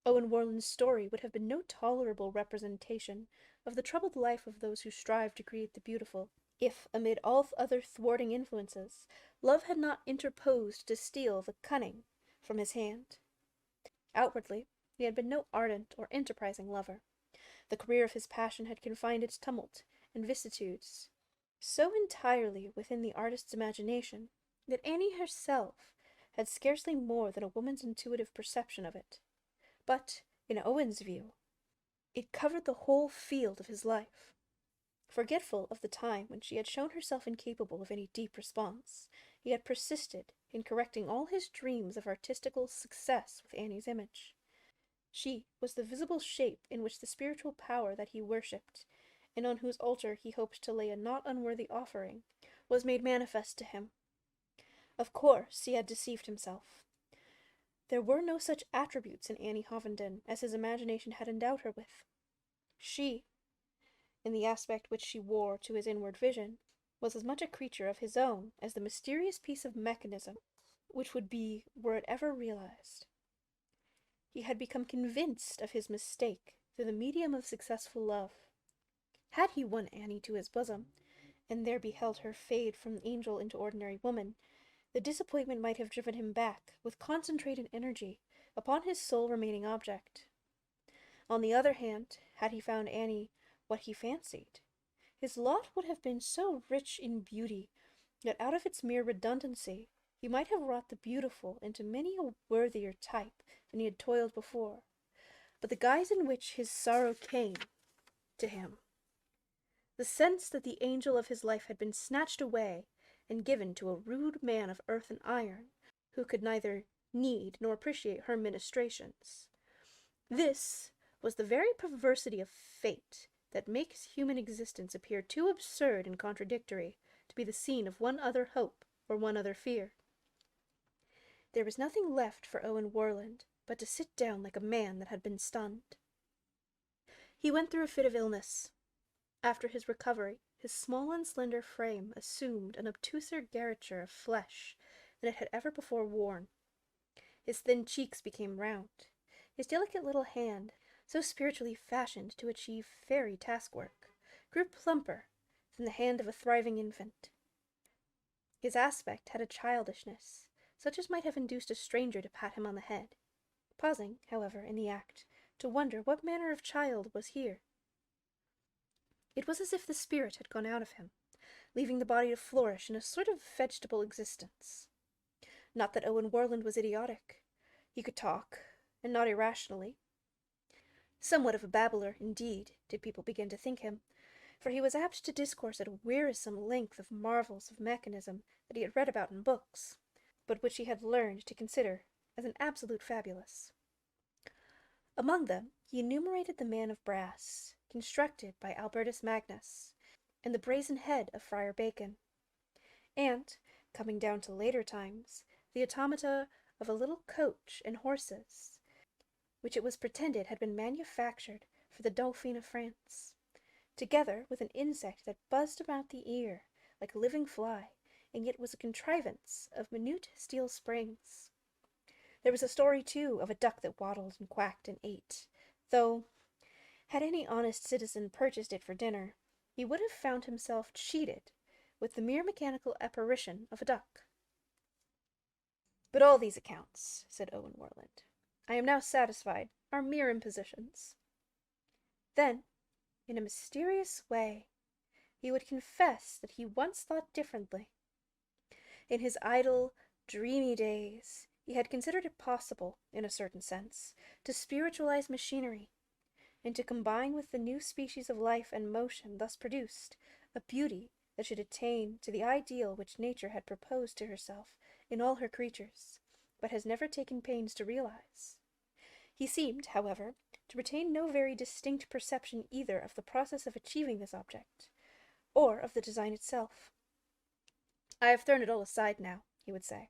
Owen Warland's story would have been no tolerable representation of the troubled life of those who strive to create the beautiful, if, amid all other thwarting influences, love had not interposed to steal the cunning from his hand. Outwardly, he had been no ardent or enterprising lover. The career of his passion had confined its tumult and vicissitudes so entirely within the artist's imagination that Annie herself had scarcely more than a woman's intuitive perception of it. But, in Owen's view, it covered the whole field of his life. Forgetful of the time when she had shown herself incapable of any deep response, he had persisted in correcting all his dreams of artistical success with Annie's image. She was the visible shape in which the spiritual power that he worshipped, and on whose altar he hoped to lay a not unworthy offering, was made manifest to him. Of course he had deceived himself. There were no such attributes in Annie Hovenden as his imagination had endowed her with. She, in the aspect which she wore to his inward vision, was as much a creature of his own as the mysterious piece of mechanism which would be were it ever realized. He had become convinced of his mistake through the medium of successful love. Had he won Annie to his bosom, and there beheld her fade from angel into ordinary woman, the disappointment might have driven him back, with concentrated energy, upon his sole remaining object. On the other hand, had he found Annie what he fancied, his lot would have been so rich in beauty that out of its mere redundancy he might have wrought the beautiful into many a worthier type than he had toiled before. But the guise in which his sorrow came to him, the sense that the angel of his life had been snatched away and given to a rude man of earth and iron, who could neither need nor appreciate her ministrations, this was the very perversity of fate that makes human existence appear too absurd and contradictory to be the scene of one other hope or one other fear. There was nothing left for Owen Warland but to sit down like a man that had been stunned. He went through a fit of illness. After his recovery, his small and slender frame assumed an obtuser garniture of flesh than it had ever before worn. His thin cheeks became round. His delicate little hand, so spiritually fashioned to achieve fairy task-work, grew plumper than the hand of a thriving infant. His aspect had a childishness, such as might have induced a stranger to pat him on the head, pausing, however, in the act, to wonder what manner of child was here. It was as if the spirit had gone out of him, leaving the body to flourish in a sort of vegetable existence. Not that Owen Warland was idiotic. He could talk, and not irrationally. Somewhat of a babbler, indeed, did people begin to think him, for he was apt to discourse at a wearisome length of marvels of mechanism that he had read about in books, but which he had learned to consider as an absolute fabulous. Among them he enumerated the man of brass, constructed by Albertus Magnus, and the brazen head of Friar Bacon, and, coming down to later times, the automata of a little coach and horses, which it was pretended had been manufactured for the Dauphin of France, together with an insect that buzzed about the ear like a living fly, and yet was a contrivance of minute steel springs. There was a story, too, of a duck that waddled and quacked and ate, though, had any honest citizen purchased it for dinner, he would have found himself cheated with the mere mechanical apparition of a duck. But all these accounts, said Owen Warland, I am now satisfied, are mere impositions. Then, in a mysterious way, he would confess that he once thought differently. In his idle, dreamy days, he had considered it possible, in a certain sense, to spiritualize machinery, and to combine with the new species of life and motion thus produced a beauty that should attain to the ideal which nature had proposed to herself in all her creatures, but has never taken pains to realize. He seemed, however, to retain no very distinct perception either of the process of achieving this object, or of the design itself. I have thrown it all aside now, he would say.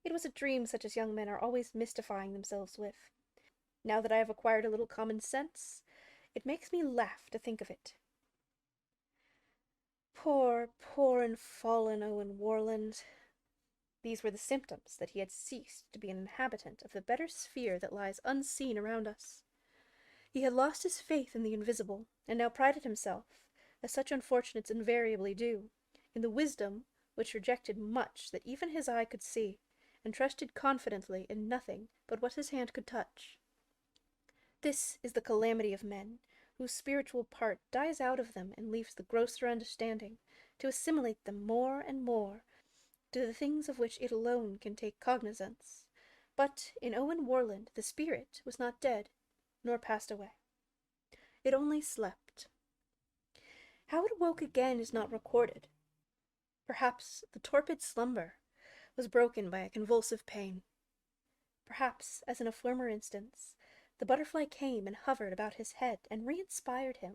It was a dream such as young men are always mystifying themselves with. Now that I have acquired a little common sense, it makes me laugh to think of it. Poor, poor and fallen Owen Warland! These were the symptoms that he had ceased to be an inhabitant of the better sphere that lies unseen around us. He had lost his faith in the invisible, and now prided himself, as such unfortunates invariably do, in the wisdom which rejected much that even his eye could see, and trusted confidently in nothing but what his hand could touch. This is the calamity of men, whose spiritual part dies out of them and leaves the grosser understanding to assimilate them more and more to the things of which it alone can take cognizance. But in Owen Warland the spirit was not dead, nor passed away. It only slept. How it awoke again is not recorded. Perhaps the torpid slumber was broken by a convulsive pain. Perhaps, as in a former instance, the butterfly came and hovered about his head and re-inspired him,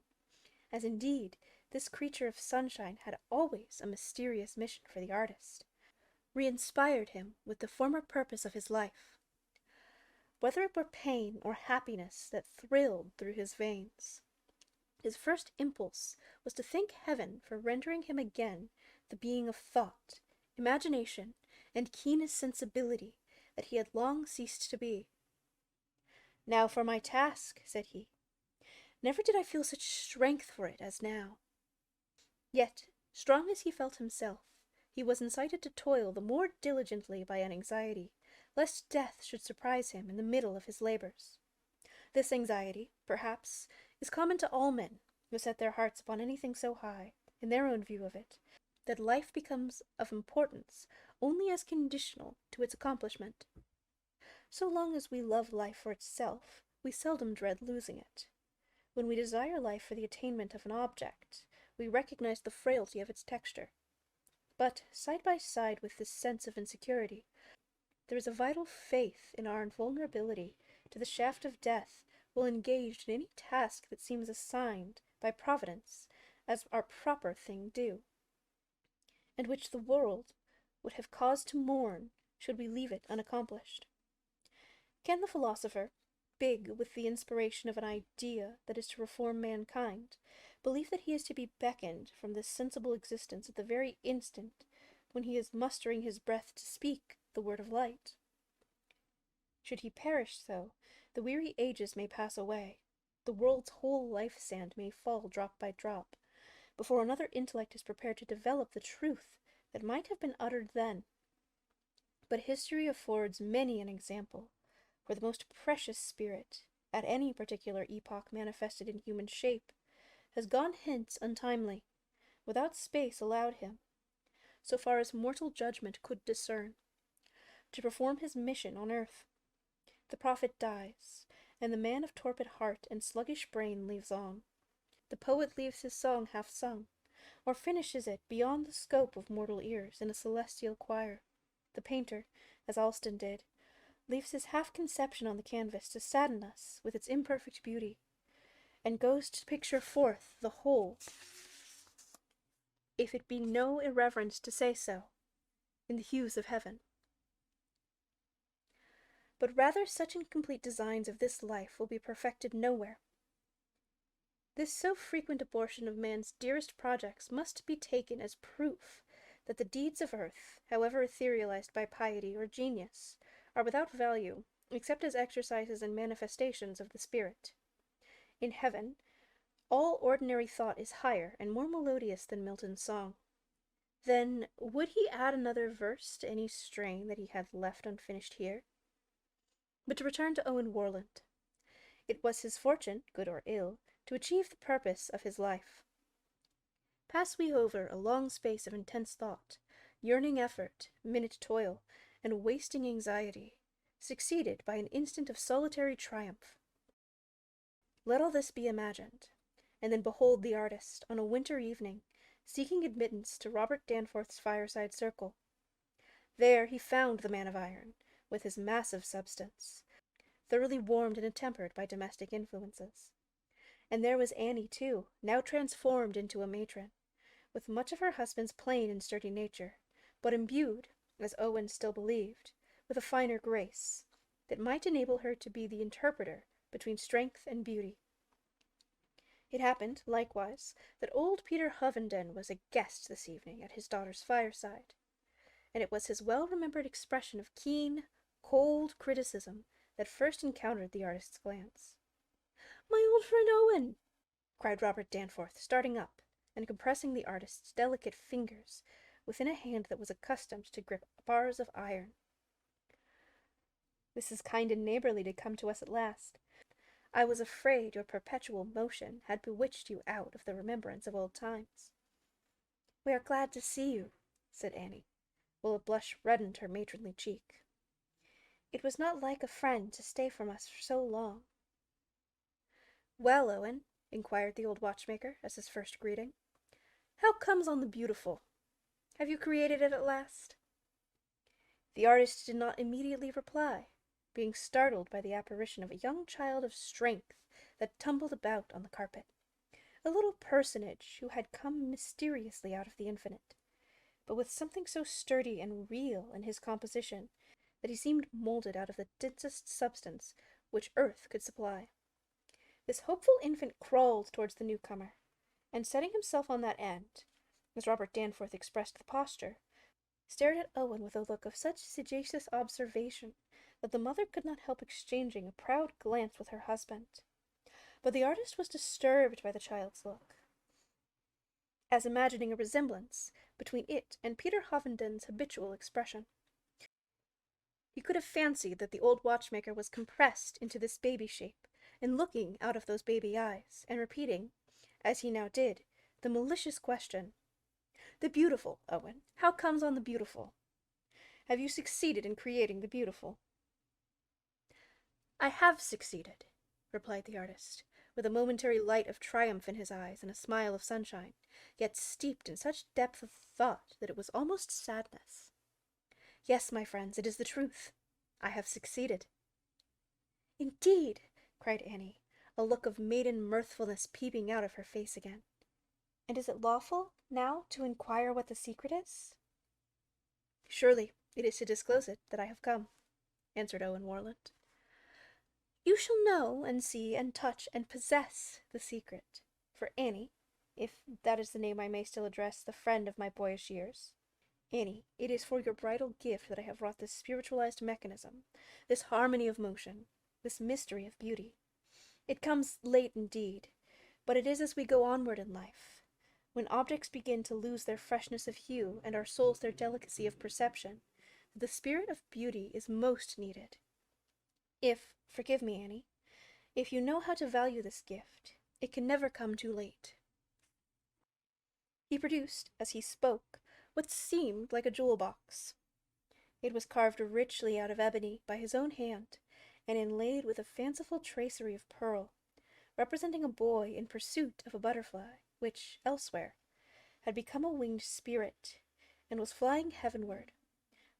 as indeed this creature of sunshine had always a mysterious mission for the artist, re-inspired him with the former purpose of his life. Whether it were pain or happiness that thrilled through his veins, his first impulse was to thank heaven for rendering him again the being of thought, imagination, and keenest sensibility that he had long ceased to be. Now for my task, said he. Never did I feel such strength for it as now. Yet, strong as he felt himself, he was incited to toil the more diligently by an anxiety, lest death should surprise him in the middle of his labors. This anxiety, perhaps, is common to all men who set their hearts upon anything so high, in their own view of it, that life becomes of importance only as conditional to its accomplishment. So long as we love life for itself, we seldom dread losing it. When we desire life for the attainment of an object, we recognize the frailty of its texture. But, side by side with this sense of insecurity, there is a vital faith in our invulnerability to the shaft of death while engaged in any task that seems assigned by Providence as our proper thing due, and which the world would have cause to mourn should we leave it unaccomplished. Can the philosopher, big with the inspiration of an idea that is to reform mankind, believe that he is to be beckoned from this sensible existence at the very instant when he is mustering his breath to speak the word of light? Should he perish so, the weary ages may pass away, the world's whole life-sand may fall drop by drop, before another intellect is prepared to develop the truth that might have been uttered then. But history affords many an example where the most precious spirit, at any particular epoch manifested in human shape, has gone hence untimely, without space allowed him, so far as mortal judgment could discern, to perform his mission on earth. The prophet dies, and the man of torpid heart and sluggish brain leaves on. The poet leaves his song half sung, or finishes it beyond the scope of mortal ears in a celestial choir. The painter, as Alston did, leaves his half-conception on the canvas to sadden us with its imperfect beauty, and goes to picture forth the whole, if it be no irreverence to say so, in the hues of heaven. but rather such incomplete designs of this life will be perfected nowhere. This so frequent abortion of man's dearest projects must be taken as proof that the deeds of earth, however etherealized by piety or genius, are without value, except as exercises and manifestations of the spirit. In heaven, all ordinary thought is higher and more melodious than Milton's song. Then, would he add another verse to any strain that he had left unfinished here? But to return to Owen Warland. It was his fortune, good or ill, to achieve the purpose of his life. Pass we over a long space of intense thought, yearning effort, minute toil, and wasting anxiety, succeeded by an instant of solitary triumph. Let all this be imagined, and then behold the artist, on a winter evening, seeking admittance to Robert Danforth's fireside circle. There he found the man of iron, with his massive substance, thoroughly warmed and attempered by domestic influences. And there was Annie, too, now transformed into a matron, with much of her husband's plain and sturdy nature, but imbued, as Owen still believed, with a finer grace, that might enable her to be the interpreter between strength and beauty. It happened, likewise, that old Peter Hovenden was a guest this evening at his daughter's fireside, and it was his well-remembered expression of keen, cold criticism that first encountered the artist's glance. "My old friend Owen!" cried Robert Danforth, starting up, and compressing the artist's delicate fingers within a hand that was accustomed to grip bars of iron. "This is kind and neighborly to come to us at last. I was afraid your perpetual motion had bewitched you out of the remembrance of old times." "We are glad to see you," said Annie, while a blush reddened her matronly cheek. "It was not like a friend to stay from us for so long." "Well, Owen," inquired the old watchmaker as his first greeting, "how comes on the beautiful? Have you created it at last?" The artist did not immediately reply, being startled by the apparition of a young child of strength that tumbled about on the carpet, a little personage who had come mysteriously out of the infinite, but with something so sturdy and real in his composition that he seemed molded out of the densest substance which earth could supply. This hopeful infant crawled towards the newcomer, and setting himself on that end, as Robert Danforth expressed the posture, stared at Owen with a look of such sagacious observation that the mother could not help exchanging a proud glance with her husband. But the artist was disturbed by the child's look, as imagining a resemblance between it and Peter Hovenden's habitual expression. He could have fancied that the old watchmaker was compressed into this baby shape, and looking out of those baby eyes, and repeating, as he now did, the malicious question, "The beautiful, Owen, how comes on the beautiful? Have you succeeded in creating the beautiful?" "I have succeeded," replied the artist, with a momentary light of triumph in his eyes and a smile of sunshine, yet steeped in such depth of thought that it was almost sadness. "Yes, my friends, it is the truth. I have succeeded." "Indeed!" cried Annie, a look of maiden mirthfulness peeping out of her face again. "And is it lawful, now, to inquire what the secret is?" "Surely, it is to disclose it that I have come," answered Owen Warland. "You shall know, and see, and touch, and possess the secret. For Annie, if that is the name I may still address the friend of my boyish years, Annie, it is for your bridal gift that I have wrought this spiritualized mechanism, this harmony of motion, this mystery of beauty. It comes late indeed, but it is as we go onward in life, when objects begin to lose their freshness of hue and our souls their delicacy of perception, that the spirit of beauty is most needed. If, forgive me, Annie, if you know how to value this gift, it can never come too late." He produced, as he spoke, what seemed like a jewel box. It was carved richly out of ebony by his own hand, and inlaid with a fanciful tracery of pearl, representing a boy in pursuit of a butterfly, which, elsewhere, had become a winged spirit, and was flying heavenward.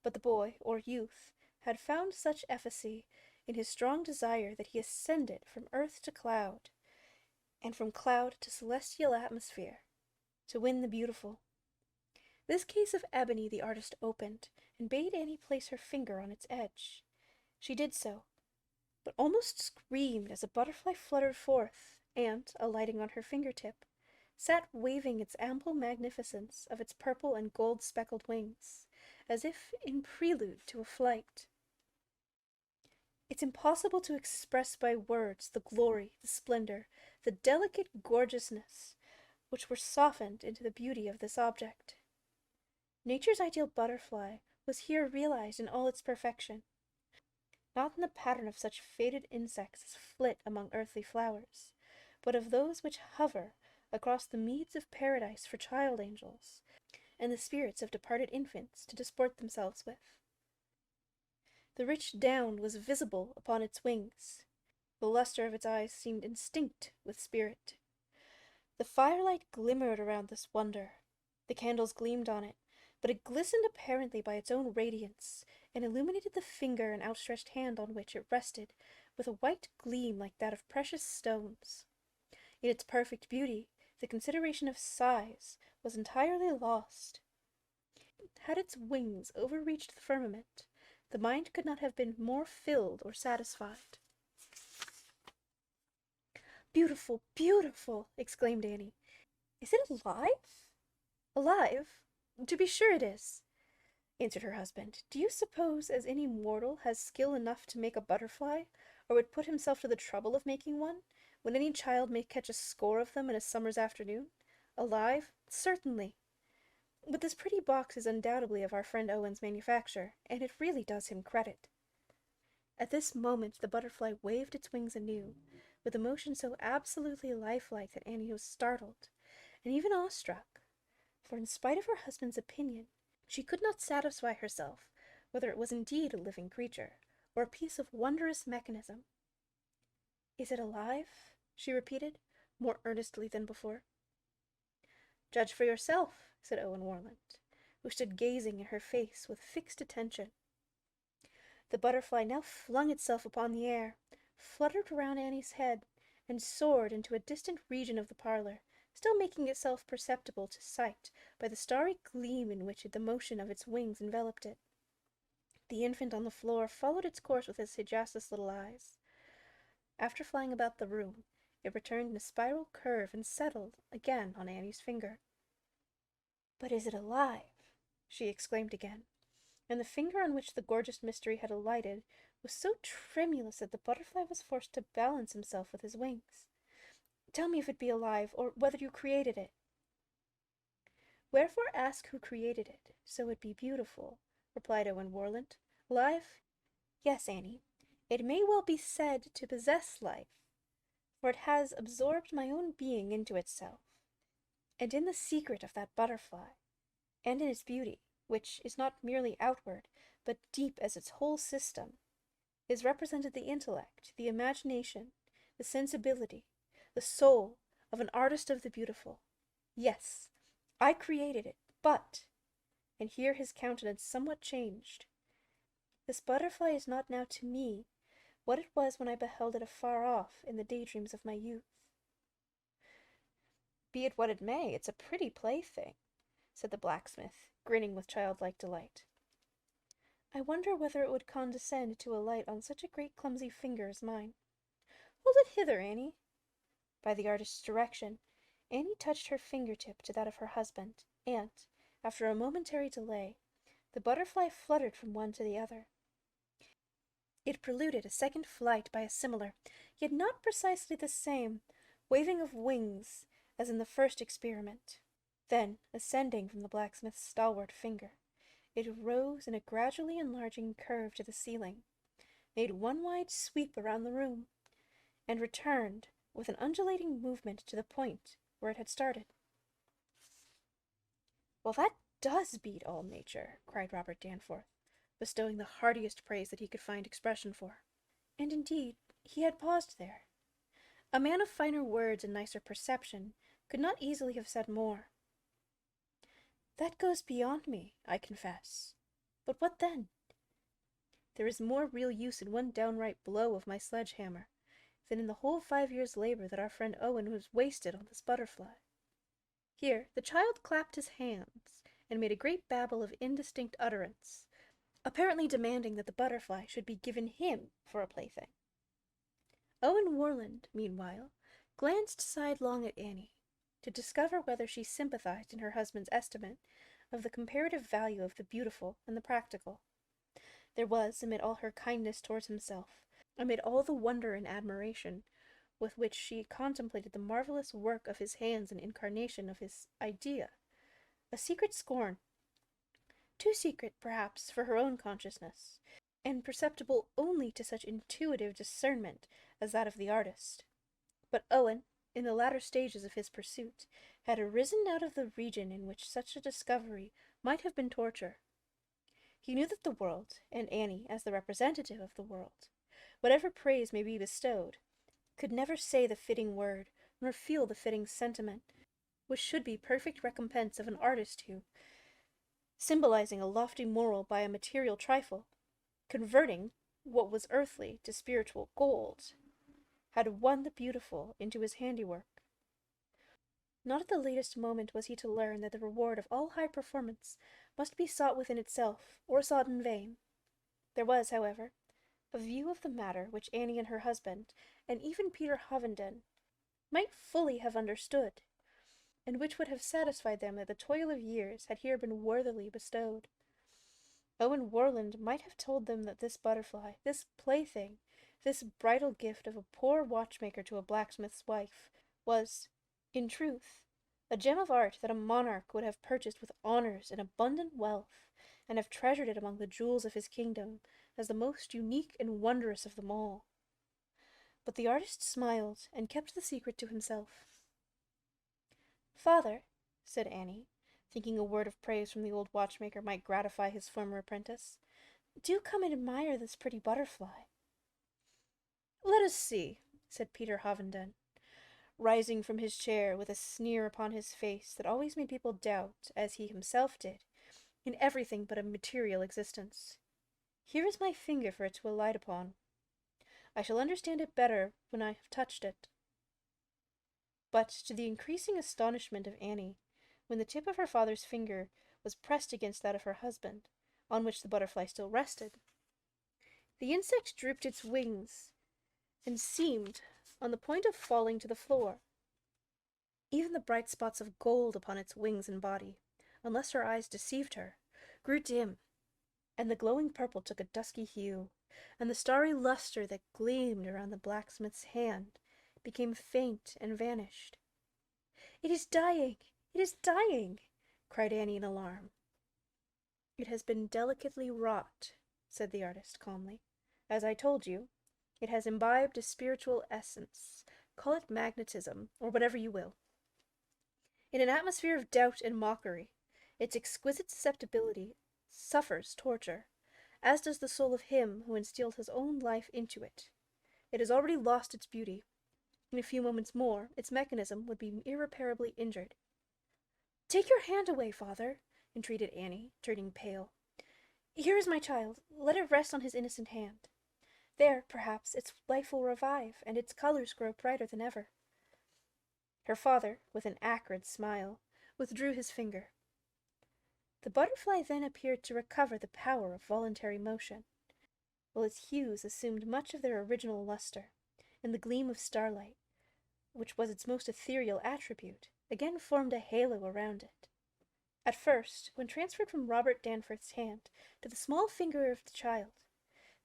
But the boy, or youth, had found such efficacy in his strong desire that he ascended from earth to cloud, and from cloud to celestial atmosphere, to win the beautiful. This case of ebony the artist opened, and bade Annie place her finger on its edge, She did so, but almost screamed as a butterfly fluttered forth, and, alighting on her fingertip, sat waving its ample magnificence of its purple and gold-speckled wings, as if in prelude to a flight. It's impossible to express by words the glory, the splendor, the delicate gorgeousness which were softened into the beauty of this object. Nature's ideal butterfly was here realized in all its perfection, not in the pattern of such faded insects as flit among earthly flowers, but of those which hover across the meads of paradise for child angels, and the spirits of departed infants to disport themselves with. The rich down was visible upon its wings. The luster of its eyes seemed instinct with spirit. The firelight glimmered around this wonder. The candles gleamed on it, but it glistened apparently by its own radiance, and illuminated the finger and outstretched hand on which it rested with a white gleam like that of precious stones. In its perfect beauty, the consideration of size was entirely lost. Had its wings overreached the firmament, the mind could not have been more filled or satisfied. "Beautiful, beautiful!" exclaimed Annie. "Is it alive?" "Alive? To be sure it is," answered her husband. "Do you suppose as any mortal has skill enough to make a butterfly, or would put himself to the trouble of making one, when any child may catch a score of them in a summer's afternoon? Alive? Certainly. But this pretty box is undoubtedly of our friend Owen's manufacture, and it really does him credit." At this moment the butterfly waved its wings anew, with a motion so absolutely lifelike that Annie was startled, and even awestruck, for in spite of her husband's opinion, she could not satisfy herself whether it was indeed a living creature, or a piece of wondrous mechanism. "Is it alive?" she repeated, more earnestly than before. "Judge for yourself," said Owen Warland, who stood gazing in her face with fixed attention. The butterfly now flung itself upon the air, fluttered round Annie's head, and soared into a distant region of the parlour, still making itself perceptible to sight by the starry gleam in which the motion of its wings enveloped it. The infant on the floor followed its course with its sagacious little eyes. After flying about the room, it returned in a spiral curve and settled again on Annie's finger. "But is it alive?" she exclaimed again, and the finger on which the gorgeous mystery had alighted was so tremulous that the butterfly was forced to balance himself with his wings. "Tell me if it be alive, or whether you created it." "Wherefore ask who created it, so it be beautiful?" replied Owen Warland. "Alive? Yes, Annie, it may well be said to possess life, for it has absorbed my own being into itself. And in the secret of that butterfly, and in its beauty, which is not merely outward, but deep as its whole system, is represented the intellect, the imagination, the sensibility, the soul of an artist of the beautiful. Yes, I created it, but," and here his countenance somewhat changed, "this butterfly is not now to me what it was when I beheld it afar off in the daydreams of my youth." "Be it what it may, it's a pretty plaything," said the blacksmith, grinning with childlike delight. "I wonder whether it would condescend to alight on such a great clumsy finger as mine. Hold it hither, Annie." By the artist's direction, Annie touched her fingertip to that of her husband, and, after a momentary delay, the butterfly fluttered from one to the other. It preluded a second flight by a similar, yet not precisely the same, waving of wings as in the first experiment. Then, ascending from the blacksmith's stalwart finger, it rose in a gradually enlarging curve to the ceiling, made one wide sweep around the room, and returned with an undulating movement to the point where it had started. "Well, that does beat all nature," cried Robert Danforth, bestowing the heartiest praise that he could find expression for. And indeed he had paused there. A man of finer words and nicer perception could not easily have said more. "That goes beyond me, I confess. But what then? There is more real use in one downright blow of my sledge-hammer than in the whole 5 years' labor that our friend Owen has wasted on this butterfly." Here the child clapped his hands, and made a great babble of indistinct utterance, apparently demanding that the butterfly should be given him for a plaything. Owen Warland, meanwhile, glanced sidelong at Annie, to discover whether she sympathized in her husband's estimate of the comparative value of the beautiful and the practical. There was, amid all her kindness towards himself, amid all the wonder and admiration with which she contemplated the marvelous work of his hands and incarnation of his idea, a secret scorn, too secret, perhaps, for her own consciousness, and perceptible only to such intuitive discernment as that of the artist. But Owen, in the latter stages of his pursuit, had arisen out of the region in which such a discovery might have been torture. He knew that the world, and Annie as the representative of the world, whatever praise may be bestowed, could never say the fitting word, nor feel the fitting sentiment, which should be perfect recompense of an artist who, symbolizing a lofty moral by a material trifle, converting what was earthly to spiritual gold, had won the beautiful into his handiwork. Not at the latest moment was he to learn that the reward of all high performance must be sought within itself, or sought in vain. There was, however, a view of the matter which Annie and her husband, and even Peter Hovenden, might fully have understood, and which would have satisfied them that the toil of years had here been worthily bestowed. Owen Warland might have told them that this butterfly, this plaything, this bridal gift of a poor watchmaker to a blacksmith's wife, was, in truth, a gem of art that a monarch would have purchased with honors and abundant wealth, and have treasured it among the jewels of his kingdom as the most unique and wondrous of them all. But the artist smiled and kept the secret to himself. "Father," said Annie, thinking a word of praise from the old watchmaker might gratify his former apprentice, "do come and admire this pretty butterfly." "Let us see," said Peter Hovenden, rising from his chair with a sneer upon his face that always made people doubt, as he himself did, in everything but a material existence. "Here is my finger for it to alight upon. I shall understand it better when I have touched it." But, to the increasing astonishment of Annie, when the tip of her father's finger was pressed against that of her husband, on which the butterfly still rested, the insect drooped its wings, and seemed on the point of falling to the floor. Even the bright spots of gold upon its wings and body, unless her eyes deceived her, grew dim, and the glowing purple took a dusky hue, and the starry luster that gleamed around the blacksmith's hand became faint and vanished. "It is dying! It is dying!" cried Annie in alarm. "It has been delicately wrought," said the artist calmly. "As I told you, it has imbibed a spiritual essence, call it magnetism, or whatever you will. In an atmosphere of doubt and mockery, its exquisite susceptibility suffers torture, as does the soul of him who instilled his own life into it. It has already lost its beauty. In a few moments more, its mechanism would be irreparably injured." "Take your hand away, father," entreated Annie, turning pale. "Here is my child. Let it rest on his innocent hand. There, perhaps, its life will revive, and its colors grow brighter than ever." Her father, with an acrid smile, withdrew his finger. The butterfly then appeared to recover the power of voluntary motion, while its hues assumed much of their original luster, and the gleam of starlight, which was its most ethereal attribute, again formed a halo around it. At first, when transferred from Robert Danforth's hand to the small finger of the child,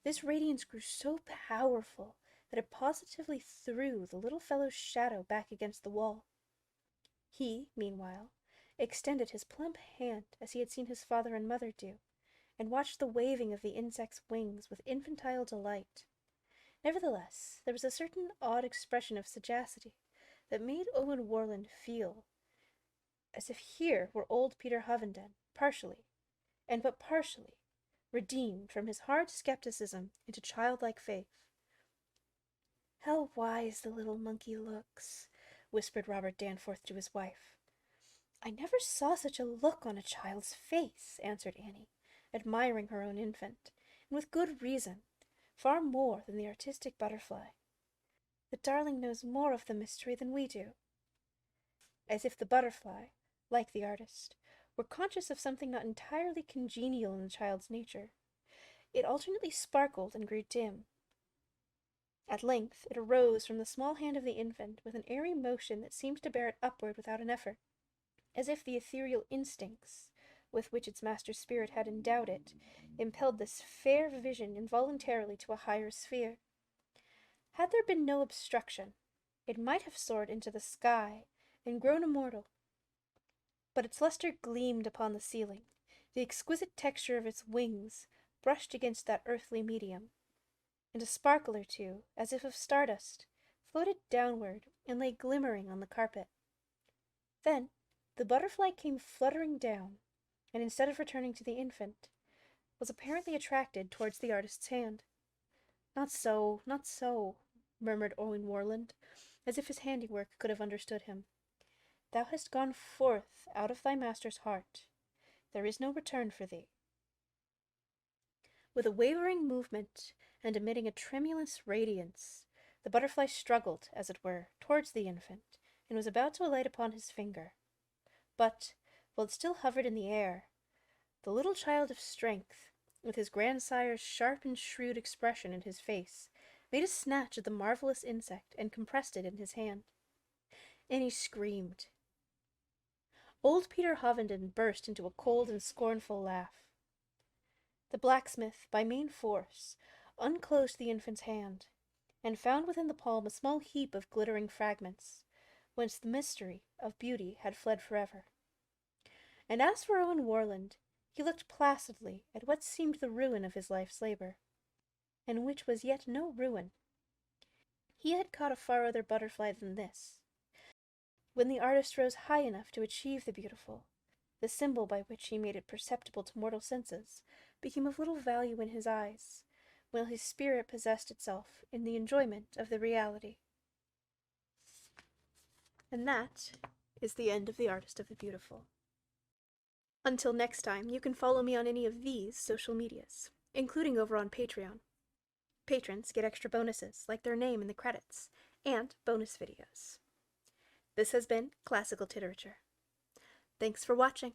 this radiance grew so powerful that it positively threw the little fellow's shadow back against the wall. He, meanwhile, extended his plump hand as he had seen his father and mother do, and watched the waving of the insect's wings with infantile delight. Nevertheless, there was a certain odd expression of sagacity that made Owen Warland feel as if here were old Peter Hovenden, partially, and but partially, redeemed from his hard skepticism into childlike faith. "How wise the little monkey looks," whispered Robert Danforth to his wife. "I never saw such a look on a child's face," answered Annie, admiring her own infant, and with good reason, far more than the artistic butterfly. "The darling knows more of the mystery than we do." As if the butterfly, like the artist, were conscious of something not entirely congenial in the child's nature, It alternately sparkled and grew dim. At length it arose from the small hand of the infant with an airy motion that seemed to bear it upward without an effort, as if the ethereal instincts with which its master's spirit had endowed it impelled this fair vision involuntarily to a higher sphere. Had there been no obstruction, it might have soared into the sky and grown immortal. But its luster gleamed upon the ceiling, the exquisite texture of its wings brushed against that earthly medium, and a sparkle or two, as if of stardust, floated downward and lay glimmering on the carpet. Then the butterfly came fluttering down, and instead of returning to the infant, was apparently attracted towards the artist's hand. "Not so, not so," murmured Owen Warland, as if his handiwork could have understood him. "Thou hast gone forth out of thy master's heart. There is no return for thee." With a wavering movement, and emitting a tremulous radiance, the butterfly struggled, as it were, towards the infant, and was about to alight upon his finger. But, while it still hovered in the air, the little child of strength, with his grandsire's sharp and shrewd expression in his face, made a snatch at the marvelous insect and compressed it in his hand. Annie screamed. Old Peter Hovenden burst into a cold and scornful laugh. The blacksmith, by main force, unclosed the infant's hand, and found within the palm a small heap of glittering fragments, whence the mystery of beauty had fled forever. And as for Owen Warland, he looked placidly at what seemed the ruin of his life's labour, and which was yet no ruin. He had caught a far other butterfly than this. When the artist rose high enough to achieve the beautiful, the symbol by which he made it perceptible to mortal senses became of little value in his eyes, while his spirit possessed itself in the enjoyment of the reality. And that is the end of The Artist of the Beautiful. Until next time, you can follow me on any of these social medias, including over on Patreon. Patrons get extra bonuses, like their name in the credits, and bonus videos. This has been Classical Titerature. Thanks for watching.